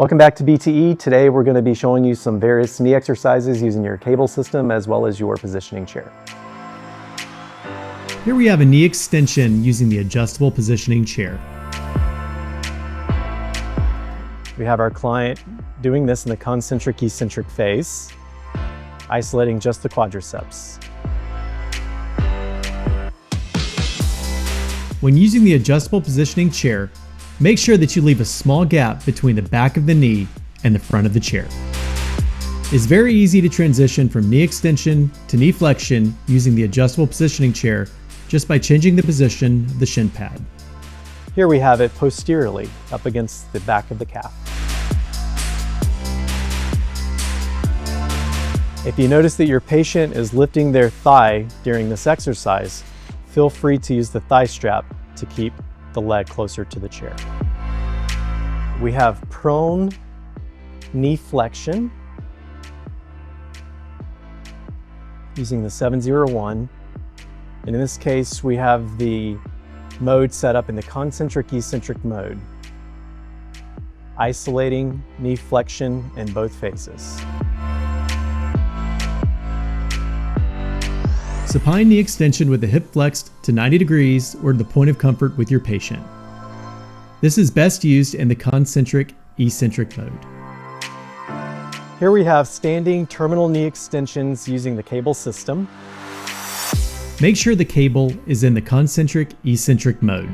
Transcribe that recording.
Welcome back to BTE. Today we're going to be showing you some various knee exercises using your cable system as well as your positioning chair. Here we have a knee extension using the adjustable positioning chair. We have our client doing this in the concentric eccentric phase, isolating just the quadriceps. When using the adjustable positioning chair, make sure that you leave a small gap between the back of the knee and the front of the chair. It's very easy to transition from knee extension to knee flexion using the adjustable positioning chair just by changing the position of the shin pad. Here we have it posteriorly up against the back of the calf. If you notice that your patient is lifting their thigh during this exercise, feel free to use the thigh strap to keep the leg closer to the chair. We have prone knee flexion using the 701. And in this case, we have the mode set up in the concentric eccentric mode, isolating knee flexion in both phases. Supine knee extension with the hip flexed to 90 degrees or to the point of comfort with your patient. This is best used in the concentric eccentric mode. Here we have standing terminal knee extensions using the cable system. Make sure the cable is in the concentric eccentric mode.